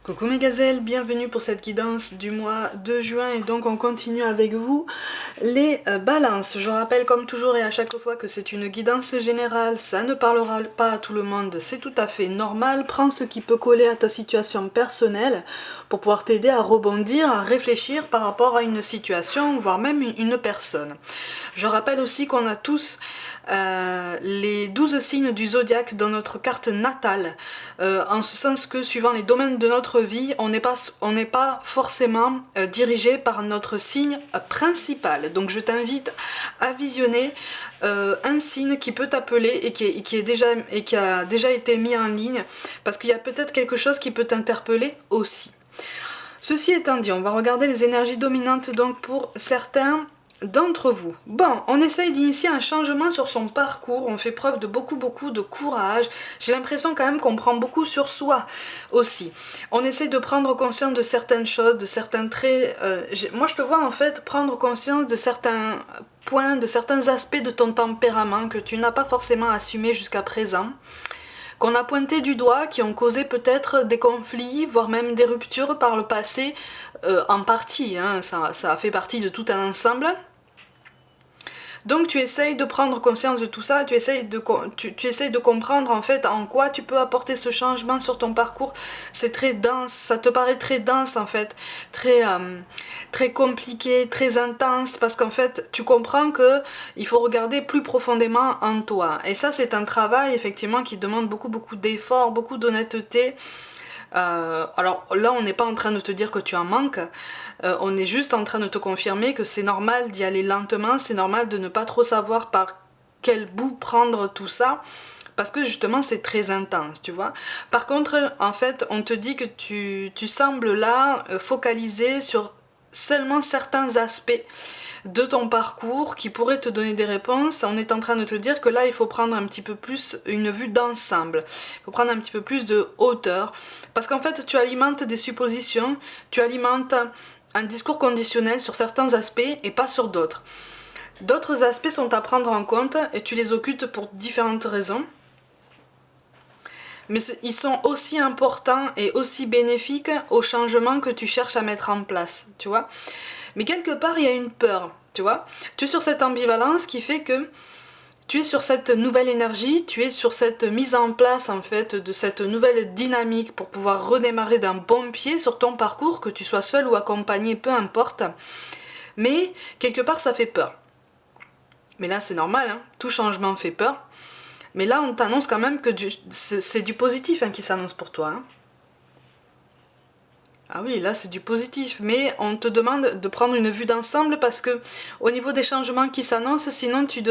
Coucou mes gazelles, bienvenue pour cette guidance du mois de juin et donc on continue avec vous les balances. Je rappelle comme toujours et à chaque fois que c'est une guidance générale, ça ne parlera pas à tout le monde, c'est tout à fait normal. Prends ce qui peut coller à ta situation personnelle pour pouvoir t'aider à rebondir, à réfléchir par rapport à une situation, voire même une personne. Je rappelle aussi qu'on a tous les 12 signes du zodiaque dans notre carte natale, en ce sens que suivant les domaines de notre vie, on n'est pas forcément dirigé par notre signe principal. Donc je t'invite à visionner un signe qui peut t'appeler et qui a déjà été mis en ligne, parce qu'il y a peut-être quelque chose qui peut t'interpeller aussi. Ceci étant dit, on va regarder les énergies dominantes donc pour certains d'entre vous. Bon, on essaye d'initier un changement sur son parcours, on fait preuve de beaucoup de courage. J'ai l'impression quand même qu'on prend beaucoup sur soi aussi. On essaye de prendre conscience de certaines choses, de certains traits. Moi je te vois en fait prendre conscience de certains points, de certains aspects de ton tempérament que tu n'as pas forcément assumé jusqu'à présent, qu'on a pointé du doigt, qui ont causé peut-être des conflits, voire même des ruptures par le passé, en partie, hein, ça a fait partie de tout un ensemble. Donc tu essayes de prendre conscience de tout ça, tu essayes de comprendre en fait en quoi tu peux apporter ce changement sur ton parcours. C'est très dense, ça te paraît très dense en fait, très compliqué, très intense, parce qu'en fait tu comprends que il faut regarder plus profondément en toi. Et ça c'est un travail effectivement qui demande beaucoup d'efforts, beaucoup d'honnêteté. Alors là on n'est pas en train de te dire que tu en manques, on est juste en train de te confirmer que c'est normal d'y aller lentement, c'est normal de ne pas trop savoir par quel bout prendre tout ça, parce que justement c'est très intense, tu vois. Par contre, en fait, on te dit que tu sembles là focaliser sur seulement certains aspects de ton parcours qui pourraient te donner des réponses. On est en train de te dire que là il faut prendre un petit peu plus une vue d'ensemble, il faut prendre un petit peu plus de hauteur, parce qu'en fait tu alimentes des suppositions, tu alimentes un discours conditionnel sur certains aspects et pas sur d'autres. D'autres aspects sont à prendre en compte et tu les occultes pour différentes raisons. Mais ils sont aussi importants et aussi bénéfiques au changement que tu cherches à mettre en place, tu vois. Mais quelque part, il y a une peur, tu vois. Tu es sur cette ambivalence qui fait que tu es sur cette nouvelle énergie, tu es sur cette mise en place en fait de cette nouvelle dynamique pour pouvoir redémarrer d'un bon pied sur ton parcours, que tu sois seul ou accompagné, peu importe. Mais quelque part, ça fait peur. Mais là, c'est normal, hein, tout changement fait peur. Mais là, on t'annonce quand même que c'est du positif hein, qui s'annonce pour toi. Hein. Ah oui, là c'est du positif, mais on te demande de prendre une vue d'ensemble parce que au niveau des changements qui s'annoncent, sinon tu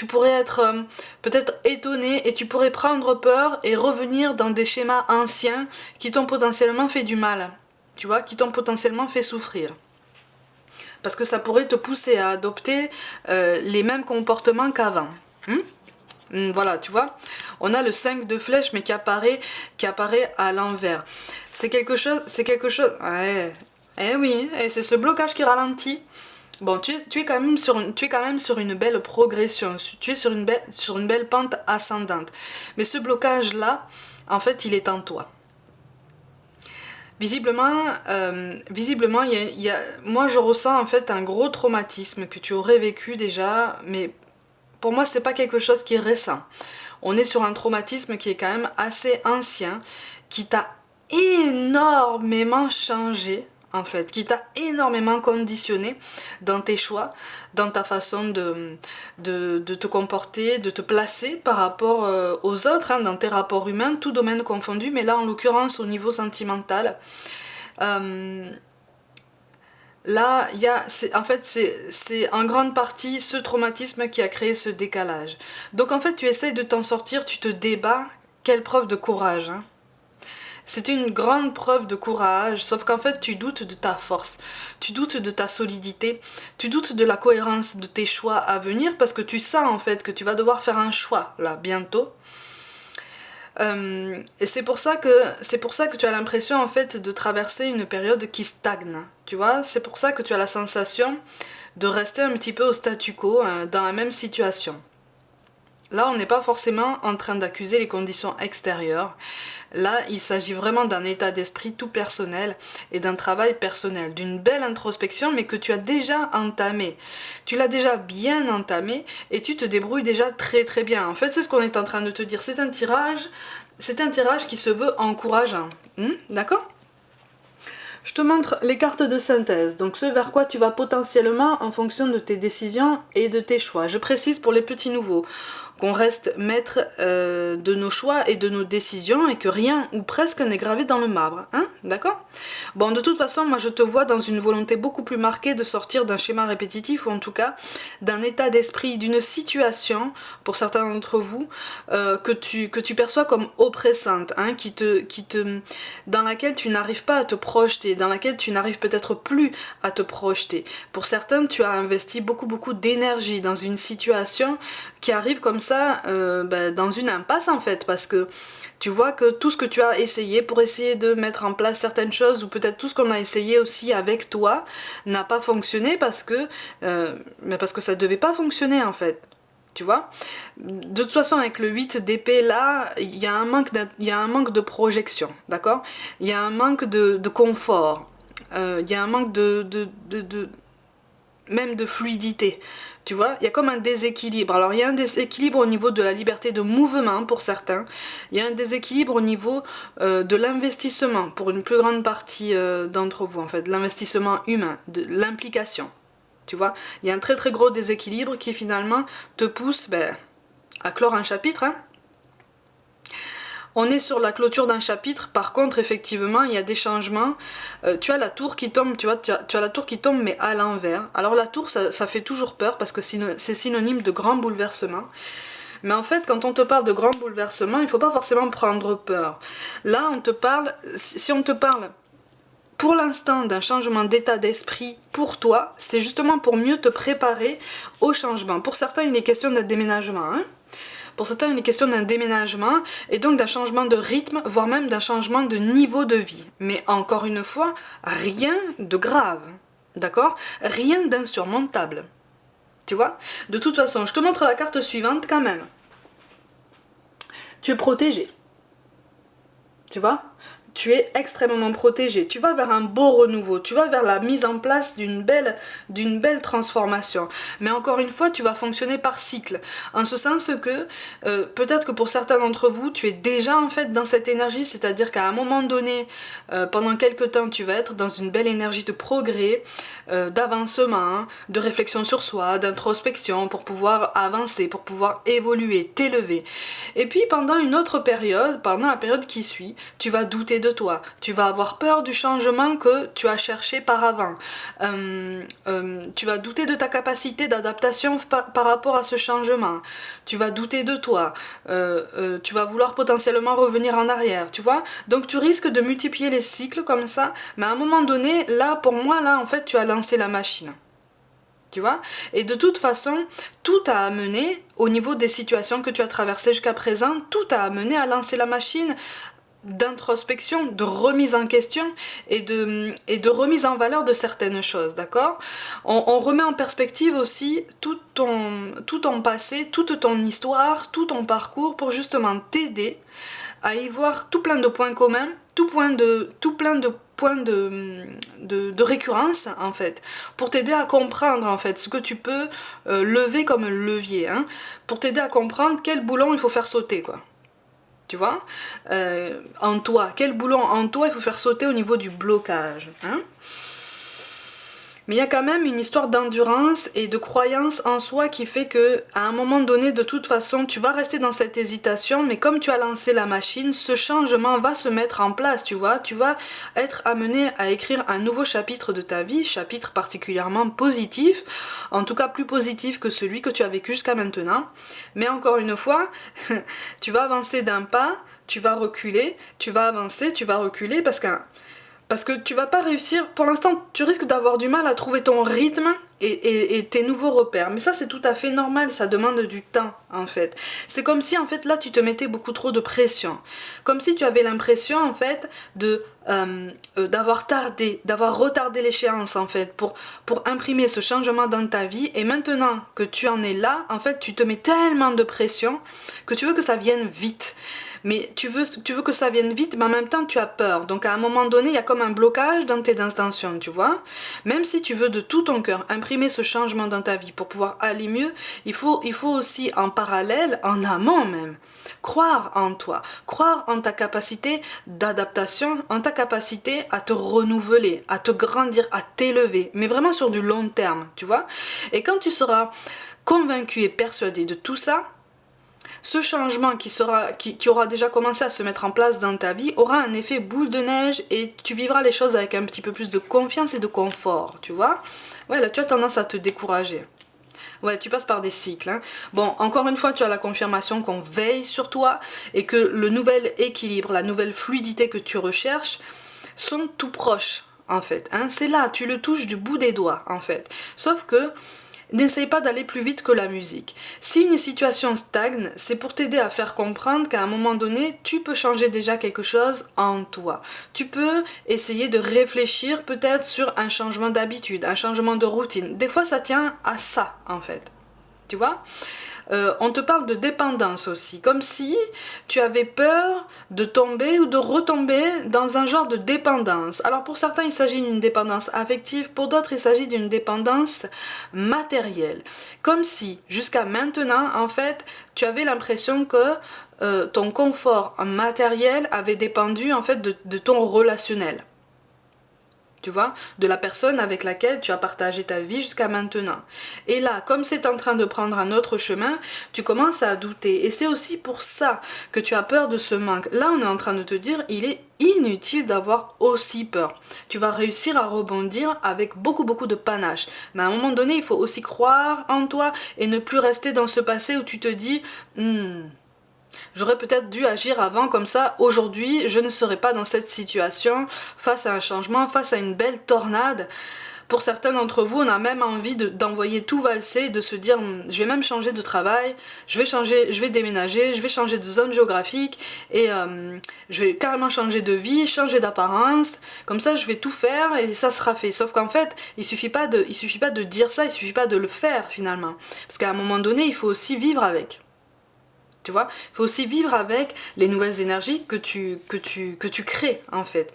pourrais être peut-être étonné et tu pourrais prendre peur et revenir dans des schémas anciens qui t'ont potentiellement fait du mal, tu vois, qui t'ont potentiellement fait souffrir. Parce que ça pourrait te pousser à adopter les mêmes comportements qu'avant. Voilà, tu vois, on a le 5 de flèche mais qui apparaît à l'envers. C'est quelque chose, ouais, eh oui, et c'est ce blocage qui ralentit. Bon, tu es quand même sur une belle progression, tu es sur une belle pente ascendante. Mais ce blocage-là, en fait, il est en toi. Visiblement, moi je ressens en fait un gros traumatisme que tu aurais vécu déjà, mais pour moi c'est pas quelque chose qui est récent. On est sur un traumatisme qui est quand même assez ancien, qui t'a énormément changé, en fait, qui t'a énormément conditionné dans tes choix, dans ta façon de te comporter, de te placer par rapport aux autres, hein, dans tes rapports humains, tout domaine confondu, mais là en l'occurrence au niveau sentimental. Euh, Là, en fait, c'est en grande partie ce traumatisme qui a créé ce décalage. Donc en fait, tu essayes de t'en sortir, tu te débats. Quelle preuve de courage, hein. C'est une grande preuve de courage, sauf qu'en fait, tu doutes de ta force, tu doutes de ta solidité, tu doutes de la cohérence de tes choix à venir parce que tu sens en fait que tu vas devoir faire un choix là bientôt. Et c'est pour ça que tu as l'impression en fait de traverser une période qui stagne, tu vois. C'est pour ça que tu as la sensation de rester un petit peu au statu quo, hein, dans la même situation. Là, on n'est pas forcément en train d'accuser les conditions extérieures. Là, il s'agit vraiment d'un état d'esprit tout personnel et d'un travail personnel, d'une belle introspection, mais que tu as déjà entamé. Tu l'as déjà bien entamé et tu te débrouilles déjà très très bien. En fait, c'est ce qu'on est en train de te dire. C'est un tirage qui se veut encourageant. D'accord ? Je te montre les cartes de synthèse, donc ce vers quoi tu vas potentiellement en fonction de tes décisions et de tes choix. Je précise pour les petits nouveaux qu'on reste maître de nos choix et de nos décisions et que rien ou presque n'est gravé dans le marbre, hein, d'accord? Bon, de toute façon, moi je te vois dans une volonté beaucoup plus marquée de sortir d'un schéma répétitif ou en tout cas d'un état d'esprit, d'une situation, pour certains d'entre vous, que tu perçois comme oppressante, hein, dans laquelle tu n'arrives pas à te projeter, dans laquelle tu n'arrives peut-être plus à te projeter. Pour certains, tu as investi beaucoup d'énergie dans une situation qui arrive comme ça dans une impasse en fait, parce que tu vois que tout ce que tu as essayé pour essayer de mettre en place certaines choses, ou peut-être tout ce qu'on a essayé aussi avec toi, n'a pas fonctionné parce que ça devait pas fonctionner en fait. Tu vois, de toute façon avec le 8 d'épée là, il y a un manque de projection, d'accord? Il y a un manque de confort, il y a un manque même de fluidité. Tu vois, il y a comme un déséquilibre. Alors il y a un déséquilibre au niveau de la liberté de mouvement pour certains. Il y a un déséquilibre au niveau de l'investissement pour une plus grande partie d'entre vous en fait, de l'investissement humain, de l'implication. Tu vois, il y a un très très gros déséquilibre qui finalement te pousse à clore un chapitre. Hein. On est sur la clôture d'un chapitre, par contre effectivement il y a des changements. Tu as la tour qui tombe, tu vois, tu as la tour qui tombe mais à l'envers. Alors la tour ça fait toujours peur parce que c'est synonyme de grand bouleversement. Mais en fait, quand on te parle de grand bouleversement, il ne faut pas forcément prendre peur. Là, on te parle, si on te parle pour l'instant d'un changement d'état d'esprit pour toi, c'est justement pour mieux te préparer au changement. Pour certains, il est question d'un déménagement. Hein. Pour certains, il est question d'un déménagement et donc d'un changement de rythme, voire même d'un changement de niveau de vie. Mais encore une fois, rien de grave. D'accord? Rien d'insurmontable. Tu vois? De toute façon, je te montre la carte suivante quand même. Tu es protégé. Tu vois? Tu es extrêmement protégé, tu vas vers un beau renouveau, tu vas vers la mise en place d'une belle transformation. Mais encore une fois, tu vas fonctionner par cycle, en ce sens que peut-être que pour certains d'entre vous, tu es déjà en fait dans cette énergie, c'est-à-dire qu'à un moment donné, pendant quelques temps, tu vas être dans une belle énergie de progrès, d'avancement, de réflexion sur soi, d'introspection pour pouvoir avancer, pour pouvoir évoluer, t'élever. Et puis pendant une autre période, pendant la période qui suit, tu vas douter de toi, tu vas avoir peur du changement que tu as cherché par avant, tu vas douter de ta capacité d'adaptation par rapport à ce changement, tu vas douter de toi, tu vas vouloir potentiellement revenir en arrière, tu vois, donc tu risques de multiplier les cycles comme ça, mais à un moment donné, là pour moi, là en fait tu as lancé la machine. Tu vois? Et de toute façon, tout a amené, au niveau des situations que tu as traversées jusqu'à présent, tout a amené à lancer la machine d'introspection, de remise en question et de remise en valeur de certaines choses, d'accord? On remet en perspective aussi tout ton passé, toute ton histoire, tout ton parcours pour justement t'aider à y voir tout plein de points communs, tout plein de points de récurrence en fait, pour t'aider à comprendre en fait ce que tu peux lever comme levier, hein, pour t'aider à comprendre quel boulon il faut faire sauter quoi. Tu vois, en toi, quel boulon en toi il faut faire sauter au niveau du blocage, hein. Mais il y a quand même une histoire d'endurance et de croyance en soi qui fait que à un moment donné, de toute façon, tu vas rester dans cette hésitation, mais comme tu as lancé la machine, ce changement va se mettre en place, tu vois. Tu vas être amené à écrire un nouveau chapitre de ta vie, chapitre particulièrement positif, en tout cas plus positif que celui que tu as vécu jusqu'à maintenant. Mais encore une fois, tu vas avancer d'un pas, tu vas reculer, tu vas avancer, tu vas reculer, parce que Parce que tu vas pas réussir, pour l'instant tu risques d'avoir du mal à trouver ton rythme et tes nouveaux repères. Mais ça c'est tout à fait normal, ça demande du temps en fait. C'est comme si en fait là tu te mettais beaucoup trop de pression. Comme si tu avais l'impression en fait d'avoir retardé l'échéance en fait pour imprimer ce changement dans ta vie. Et maintenant que tu en es là, en fait tu te mets tellement de pression que tu veux que ça vienne vite. Mais tu veux que ça vienne vite, mais en même temps tu as peur. Donc à un moment donné, il y a comme un blocage dans tes intentions, tu vois. Même si tu veux de tout ton cœur imprimer ce changement dans ta vie pour pouvoir aller mieux, il faut aussi en parallèle, en amont même, croire en toi, croire en ta capacité d'adaptation, en ta capacité à te renouveler, à te grandir, à t'élever, mais vraiment sur du long terme, tu vois. Et quand tu seras convaincu et persuadé de tout ça, ce changement qui aura déjà commencé à se mettre en place dans ta vie aura un effet boule de neige et tu vivras les choses avec un petit peu plus de confiance et de confort, tu vois. Ouais, là tu as tendance à te décourager. Ouais, tu passes par des cycles. Hein. Bon, encore une fois, tu as la confirmation qu'on veille sur toi et que le nouvel équilibre, la nouvelle fluidité que tu recherches sont tout proches, en fait. Hein. C'est là, tu le touches du bout des doigts, en fait. Sauf que n'essaye pas d'aller plus vite que la musique. Si une situation stagne, c'est pour t'aider à faire comprendre qu'à un moment donné, tu peux changer déjà quelque chose en toi. Tu peux essayer de réfléchir peut-être sur un changement d'habitude, un changement de routine. Des fois, ça tient à ça, en fait. Tu vois ? On te parle de dépendance aussi, comme si tu avais peur de tomber ou de retomber dans un genre de dépendance. Alors pour certains, il s'agit d'une dépendance affective, pour d'autres, il s'agit d'une dépendance matérielle. Comme si, jusqu'à maintenant, en fait, tu avais l'impression que ton confort matériel avait dépendu en fait de ton relationnel. Tu vois, de la personne avec laquelle tu as partagé ta vie jusqu'à maintenant. Et là, comme c'est en train de prendre un autre chemin, tu commences à douter. Et c'est aussi pour ça que tu as peur de ce manque. Là, on est en train de te dire, il est inutile d'avoir aussi peur. Tu vas réussir à rebondir avec beaucoup de panache. Mais à un moment donné, il faut aussi croire en toi et ne plus rester dans ce passé où tu te dis... J'aurais peut-être dû agir avant, comme ça, aujourd'hui, je ne serais pas dans cette situation, face à un changement, face à une belle tornade. Pour certains d'entre vous, on a même envie d'envoyer tout valser, de se dire, je vais même changer de travail, je vais déménager, je vais changer de zone géographique, et je vais carrément changer de vie, changer d'apparence, comme ça je vais tout faire et ça sera fait. Sauf qu'en fait, il suffit pas de dire ça, il suffit pas de le faire finalement. Parce qu'à un moment donné, il faut aussi vivre avec. Tu vois, il faut aussi vivre avec les nouvelles énergies que tu crées en fait.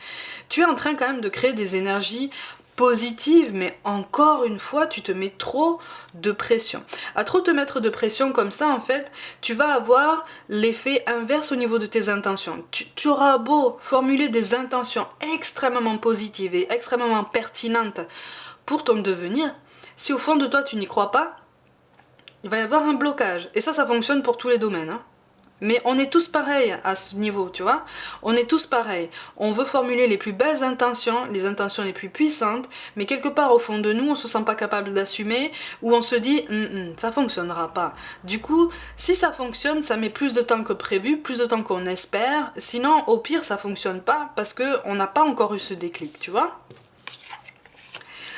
Tu es en train quand même de créer des énergies positives, mais encore une fois, tu te mets trop de pression. À trop te mettre de pression comme ça, en fait, tu vas avoir l'effet inverse au niveau de tes intentions. Tu auras beau formuler des intentions extrêmement positives et extrêmement pertinentes pour ton devenir, si au fond de toi tu n'y crois pas, il va y avoir un blocage. Et ça fonctionne pour tous les domaines. Hein. Mais on est tous pareils à ce niveau, tu vois. On est tous pareils. On veut formuler les plus belles intentions, les intentions les plus puissantes, mais quelque part au fond de nous, on se sent pas capable d'assumer, ou on se dit, ça fonctionnera pas. Du coup, si ça fonctionne, ça met plus de temps que prévu, plus de temps qu'on espère. Sinon, au pire, ça fonctionne pas, parce qu'on n'a pas encore eu ce déclic, tu vois.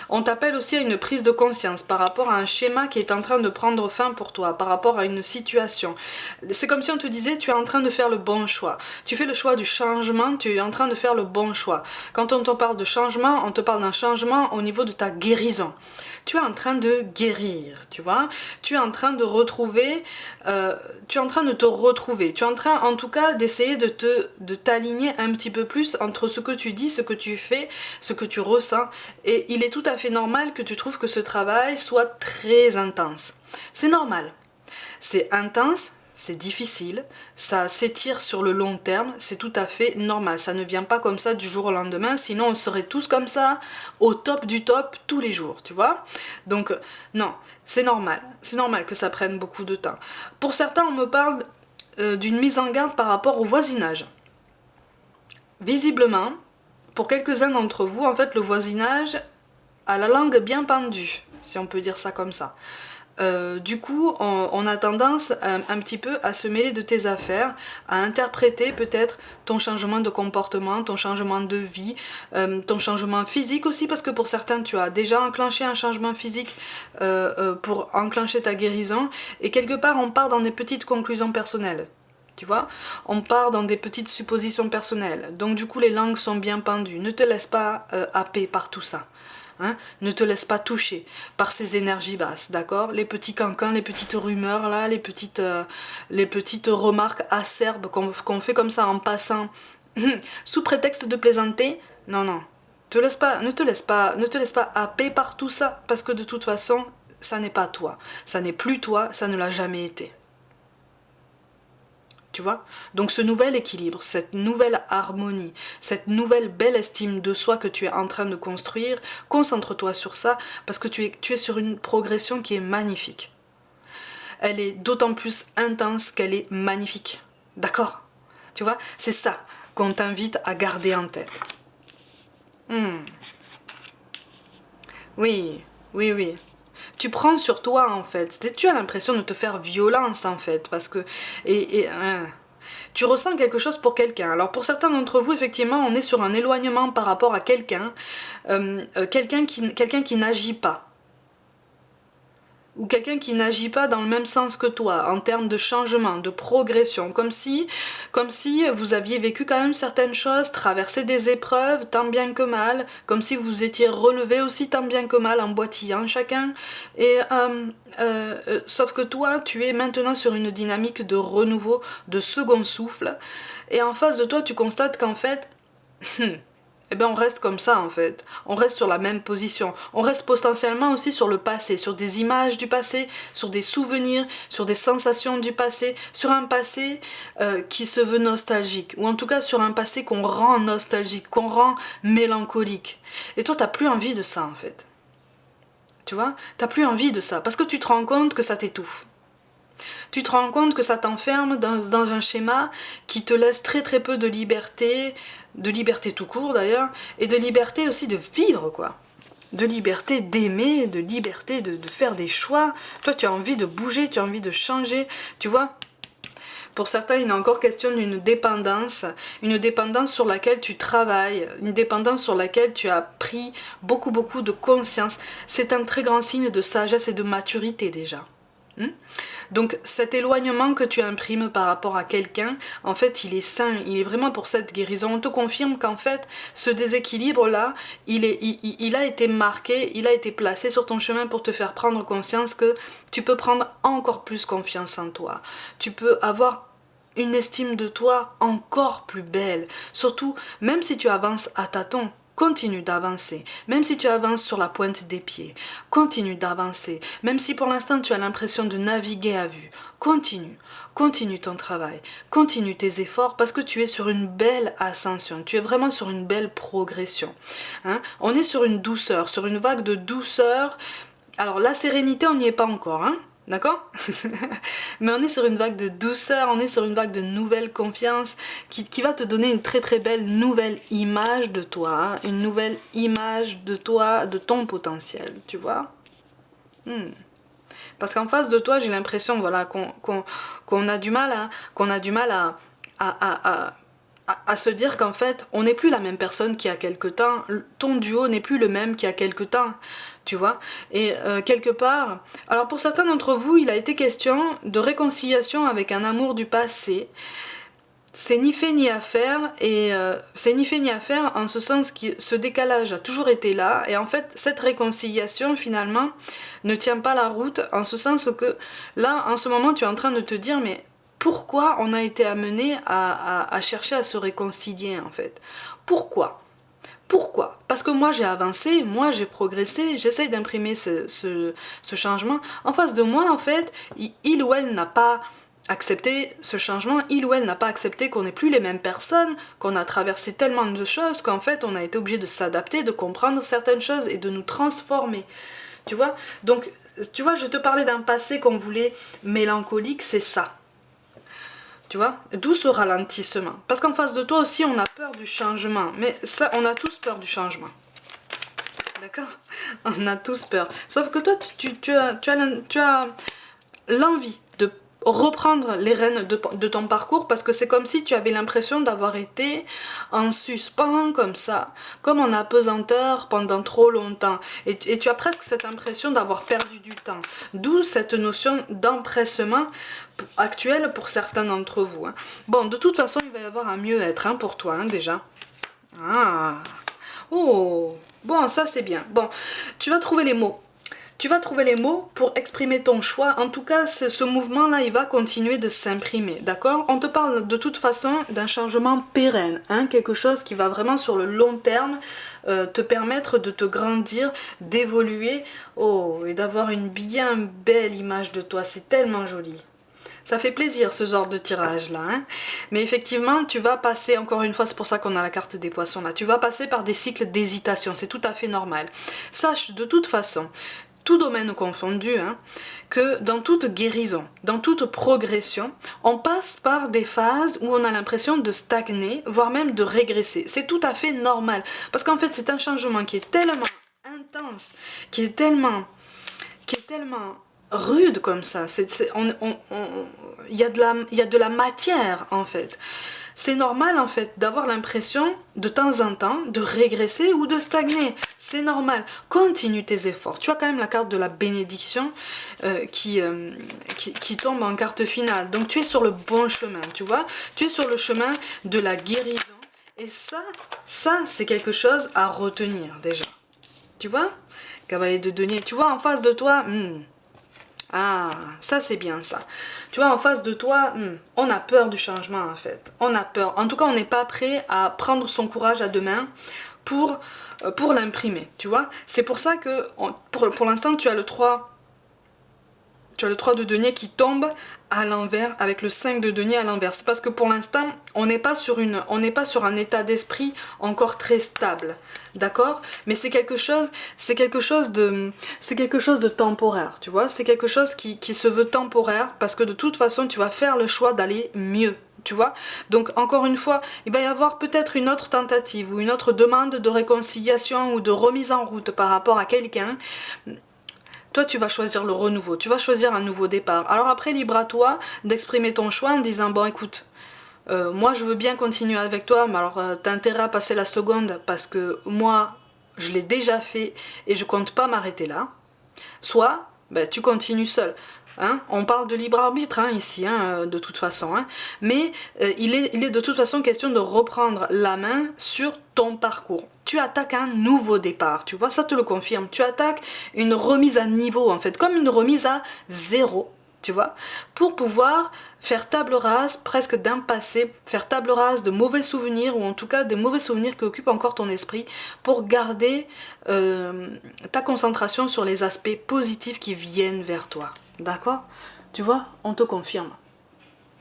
On t'appelle aussi à une prise de conscience par rapport à un schéma qui est en train de prendre fin pour toi, par rapport à une situation. C'est comme si on te disait, tu es en train de faire le bon choix. Tu fais le choix du changement, tu es en train de faire le bon choix. Quand on te parle de changement, on te parle d'un changement au niveau de ta guérison. Tu es en train de guérir, tu vois. Tu es en train de retrouver, tu es en train de te retrouver. Tu es en train, en tout cas, d'essayer de t'aligner un petit peu plus entre ce que tu dis, ce que tu fais, ce que tu ressens. Et il est tout à fait normal que tu trouves que ce travail soit très intense. C'est normal. C'est intense. C'est difficile, ça s'étire sur le long terme, c'est tout à fait normal. Ça ne vient pas comme ça du jour au lendemain, sinon on serait tous comme ça, au top du top, tous les jours, tu vois. Donc non, c'est normal que ça prenne beaucoup de temps. Pour certains, on me parle d'une mise en garde par rapport au voisinage. Visiblement, pour quelques-uns d'entre vous, en fait, le voisinage a la langue bien pendue, si on peut dire ça comme ça. Du coup, on a tendance un petit peu à se mêler de tes affaires, à interpréter peut-être ton changement de comportement, ton changement de vie, ton changement physique aussi, parce que pour certains, tu as déjà enclenché un changement physique pour enclencher ta guérison, et quelque part, on part dans des petites conclusions personnelles. Tu vois, on part dans des petites suppositions personnelles. Donc du coup, les langues sont bien pendues. Ne te laisse pas happer par tout ça. Hein, ne te laisse pas toucher par ces énergies basses, d'accord? Les petits cancans, les petites rumeurs là, les petites remarques acerbes qu'on fait comme ça en passant, sous prétexte de plaisanter. Non, non, ne te laisse pas happer par tout ça, parce que de toute façon, ça n'est pas toi, ça n'est plus toi, ça ne l'a jamais été. Tu vois? Donc ce nouvel équilibre, cette nouvelle harmonie, cette nouvelle belle estime de soi que tu es en train de construire, concentre-toi sur ça parce que tu es sur une progression qui est magnifique. Elle est d'autant plus intense qu'elle est magnifique. D'accord? Tu vois? C'est ça qu'on t'invite à garder en tête. Oui, oui, oui. Tu prends sur toi en fait. Tu as l'impression de te faire violence en fait parce que tu ressens quelque chose pour quelqu'un. Alors pour certains d'entre vous, effectivement, on est sur un éloignement par rapport à quelqu'un, quelqu'un qui n'agit pas. Ou quelqu'un qui n'agit pas dans le même sens que toi, en termes de changement, de progression, comme si vous aviez vécu quand même certaines choses, traversé des épreuves tant bien que mal, comme si vous étiez relevé aussi tant bien que mal en boitillant chacun, et sauf que toi, tu es maintenant sur une dynamique de renouveau, de second souffle, et en face de toi, tu constates qu'en fait, eh ben on reste comme ça en fait, on reste sur la même position, on reste potentiellement aussi sur le passé, sur des images du passé, sur des souvenirs, sur des sensations du passé, sur un passé qui se veut nostalgique, ou en tout cas sur un passé qu'on rend nostalgique, qu'on rend mélancolique. Et toi t'as plus envie de ça en fait, tu vois, t'as plus envie de ça, parce que tu te rends compte que ça t'étouffe. Tu te rends compte que ça t'enferme dans un schéma qui te laisse très très peu de liberté tout court d'ailleurs, et de liberté aussi de vivre quoi. De liberté d'aimer, de liberté de faire des choix. Toi tu as envie de bouger, tu as envie de changer, tu vois. Pour certains, il est encore question d'une dépendance, une dépendance sur laquelle tu travailles, une dépendance sur laquelle tu as pris beaucoup beaucoup de conscience. C'est un très grand signe de sagesse et de maturité déjà. Donc cet éloignement que tu imprimes par rapport à quelqu'un, en fait il est sain, il est vraiment pour cette guérison. On te confirme qu'en fait ce déséquilibre là, il a été marqué, il a été placé sur ton chemin pour te faire prendre conscience que tu peux prendre encore plus confiance en toi. Tu peux avoir une estime de toi encore plus belle. Surtout, même si tu avances à tâtons, continue d'avancer. Même si tu avances sur la pointe des pieds, continue d'avancer. Même si pour l'instant tu as l'impression de naviguer à vue, continue. Continue ton travail, continue tes efforts parce que tu es sur une belle ascension, tu es vraiment sur une belle progression. Hein? On est sur une douceur, sur une vague de douceur. Alors la sérénité, on n'y est pas encore, hein? D'accord? Mais on est sur une vague de douceur, on est sur une vague de nouvelle confiance qui va te donner une très très belle nouvelle image de toi, hein, une nouvelle image de toi, de ton potentiel, tu vois? Parce qu'en face de toi, j'ai l'impression voilà, qu'on a du mal, qu'on a du mal à se dire qu'en fait, on n'est plus la même personne qu'il y a quelque temps, ton duo n'est plus le même qu'il y a quelque temps, tu vois. Et quelque part, alors pour certains d'entre vous, il a été question de réconciliation avec un amour du passé. C'est ni fait ni à faire, et c'est ni fait ni à faire en ce sens que ce décalage a toujours été là, et en fait cette réconciliation finalement ne tient pas la route, en ce sens que là en ce moment tu es en train de te dire mais pourquoi on a été amené à chercher à se réconcilier en fait? Pourquoi? Pourquoi? Parce que moi j'ai avancé, moi j'ai progressé, j'essaye d'imprimer ce changement. En face de moi, en fait, il ou elle n'a pas accepté ce changement, il ou elle n'a pas accepté qu'on n'est plus les mêmes personnes, qu'on a traversé tellement de choses qu'en fait on a été obligé de s'adapter, de comprendre certaines choses et de nous transformer. Tu vois? Donc, tu vois, je te parlais d'un passé qu'on voulait mélancolique, c'est ça. Tu vois, d'où ce ralentissement. Parce qu'en face de toi aussi, on a peur du changement. Mais ça, on a tous peur du changement. D'accord? On a tous peur. Sauf que toi, tu as l'envie de reprendre les rênes de ton parcours parce que c'est comme si tu avais l'impression d'avoir été en suspens comme ça, comme en apesanteur pendant trop longtemps. Et tu as presque cette impression d'avoir perdu du temps. D'où cette notion d'empressement actuelle pour certains d'entre vous. Hein. Bon, de toute façon, il va y avoir un mieux-être hein, pour toi hein, déjà. Ah. Oh, bon, ça c'est bien. Bon, tu vas trouver les mots. Tu vas trouver les mots pour exprimer ton choix. En tout cas, ce mouvement-là, il va continuer de s'imprimer, d'accord? On te parle de toute façon d'un changement pérenne, hein, quelque chose qui va vraiment sur le long terme te permettre de te grandir, d'évoluer, oh, et d'avoir une bien belle image de toi. C'est tellement joli. Ça fait plaisir ce genre de tirage là, hein. Mais effectivement tu vas passer, encore une fois c'est pour ça qu'on a la carte des poissons là, tu vas passer par des cycles d'hésitation, c'est tout à fait normal. Sache de toute façon, tout domaine confondu, hein, que dans toute guérison, dans toute progression, on passe par des phases où on a l'impression de stagner, voire même de régresser. C'est tout à fait normal, parce qu'en fait c'est un changement qui est tellement intense, qui est tellement rude comme ça. Il y a de la matière en fait. C'est normal en fait d'avoir l'impression de temps en temps de régresser ou de stagner. C'est normal. Continue tes efforts. Tu as quand même la carte de la bénédiction qui tombe en carte finale. Donc tu es sur le bon chemin, tu vois. Tu es sur le chemin de la guérison. Et ça c'est quelque chose à retenir déjà. Tu vois? Cavalier de denier. Tu vois en face de toi... Ah, ça c'est bien ça. Tu vois, en face de toi, on a peur du changement en fait. On a peur. En tout cas, on n'est pas prêt à prendre son courage à deux mains pour l'imprimer. Tu vois, c'est pour ça que pour l'instant, tu as le 3. Tu as le 3 de denier qui tombe à l'envers avec le 5 de denier à l'envers. C'est parce que pour l'instant, on n'est pas sur un état d'esprit encore très stable. D'accord? Mais c'est quelque chose de temporaire, tu vois? C'est quelque chose qui se veut temporaire parce que de toute façon, tu vas faire le choix d'aller mieux. Tu vois? Donc encore une fois, il va y avoir peut-être une autre tentative ou une autre demande de réconciliation ou de remise en route par rapport à quelqu'un. Toi, tu vas choisir le renouveau, tu vas choisir un nouveau départ. Alors après, libre à toi d'exprimer ton choix en disant, bon écoute, moi je veux bien continuer avec toi, mais alors t'as intérêt à passer la seconde parce que moi, je l'ai déjà fait et je compte pas m'arrêter là. Soit, ben, tu continues seul. Hein, on parle de libre arbitre hein, ici, hein, de toute façon. Hein, mais il est de toute façon question de reprendre la main sur ton parcours. Tu attaques un nouveau départ, tu vois, ça te le confirme. Tu attaques une remise à niveau, en fait, comme une remise à zéro, tu vois, pour pouvoir faire table rase presque d'un passé, faire table rase de mauvais souvenirs, ou en tout cas des mauvais souvenirs qui occupent encore ton esprit, pour garder ta concentration sur les aspects positifs qui viennent vers toi. D'accord? Tu vois, on te confirme.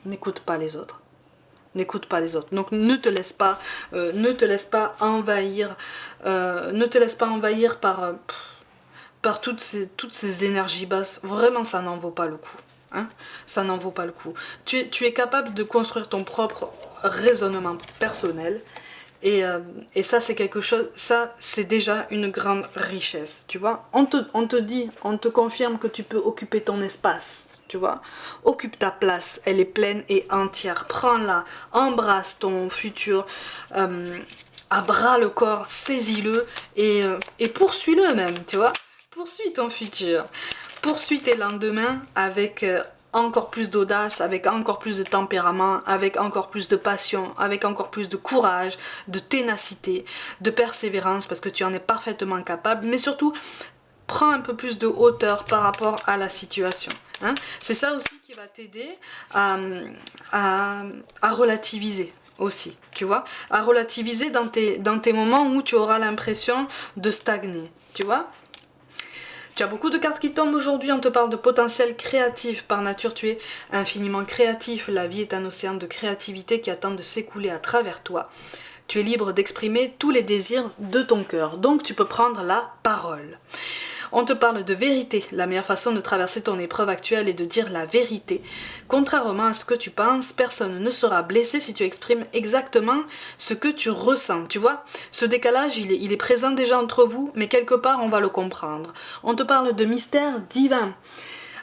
N'écoute pas les autres. N'écoute pas les autres. Donc ne te laisse pas envahir, par toutes ces énergies basses. Vraiment, ça n'en vaut pas le coup. Hein, ça n'en vaut pas le coup. Tu es capable de construire ton propre raisonnement personnel. Et ça c'est quelque chose, ça c'est déjà une grande richesse, tu vois. On te confirme que tu peux occuper ton espace, tu vois. Occupe ta place, elle est pleine et entière. Prends-la, embrasse ton futur à bras le corps, saisis-le et poursuis-le même, tu vois. Poursuis ton futur, poursuis tes lendemains avec encore plus d'audace, avec encore plus de tempérament, avec encore plus de passion, avec encore plus de courage, de ténacité, de persévérance, parce que tu en es parfaitement capable, mais surtout, prends un peu plus de hauteur par rapport à la situation. Hein. C'est ça aussi qui va t'aider à relativiser aussi, tu vois, à relativiser dans tes moments où tu auras l'impression de stagner, tu vois. Tu as beaucoup de cartes qui tombent aujourd'hui, on te parle de potentiel créatif. Par nature, tu es infiniment créatif. La vie est un océan de créativité qui attend de s'écouler à travers toi. Tu es libre d'exprimer tous les désirs de ton cœur. Donc, tu peux prendre la parole. On te parle de vérité. La meilleure façon de traverser ton épreuve actuelle est de dire la vérité. Contrairement à ce que tu penses, personne ne sera blessé si tu exprimes exactement ce que tu ressens. Tu vois, ce décalage, il est présent déjà entre vous, mais quelque part, on va le comprendre. On te parle de mystère divin.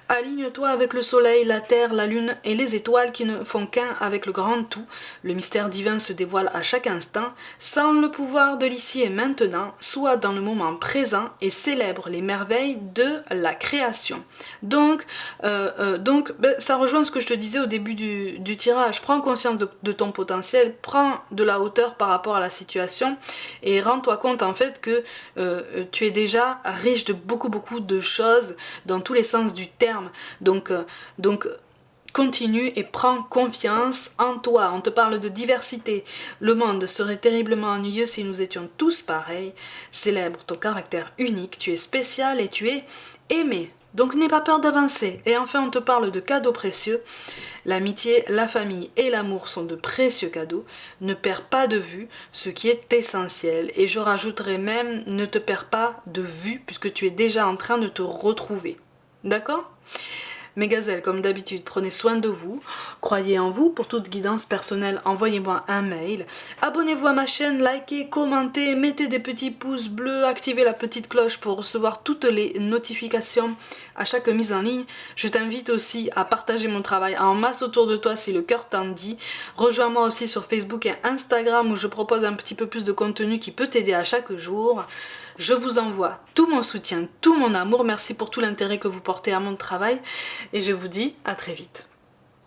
Aligne-toi avec le soleil, la terre, la lune et les étoiles qui ne font qu'un avec le grand tout. Le mystère divin se dévoile à chaque instant, sans le pouvoir de l'ici et maintenant, soit dans le moment présent et célèbre les merveilles de la création. Donc, ça rejoint ce que je te disais au début du tirage. Prends conscience de ton potentiel, prends de la hauteur par rapport à la situation et rends-toi compte en fait que tu es déjà riche de beaucoup de choses dans tous les sens du terme. Donc continue et prends confiance en toi. On te parle de diversité. Le monde serait terriblement ennuyeux si nous étions tous pareils. Célèbre ton caractère unique, tu es spécial et tu es aimé. Donc n'aie pas peur d'avancer. Et enfin, on te parle de cadeaux précieux. L'amitié, la famille et l'amour sont de précieux cadeaux. Ne perds pas de vue ce qui est essentiel. Et je rajouterai même, ne te perds pas de vue puisque tu es déjà en train de te retrouver. D'accord ? Mes gazelles, comme d'habitude, prenez soin de vous, croyez en vous. Pour toute guidance personnelle, envoyez-moi un mail. Abonnez-vous à ma chaîne, likez, commentez, mettez des petits pouces bleus, activez la petite cloche pour recevoir toutes les notifications à chaque mise en ligne. Je t'invite aussi à partager mon travail en masse autour de toi si le cœur t'en dit. Rejoins-moi aussi sur Facebook et Instagram où je propose un petit peu plus de contenu qui peut t'aider à chaque jour. Je vous envoie tout mon soutien, tout mon amour. Merci pour tout l'intérêt que vous portez à mon travail et je vous dis à très vite.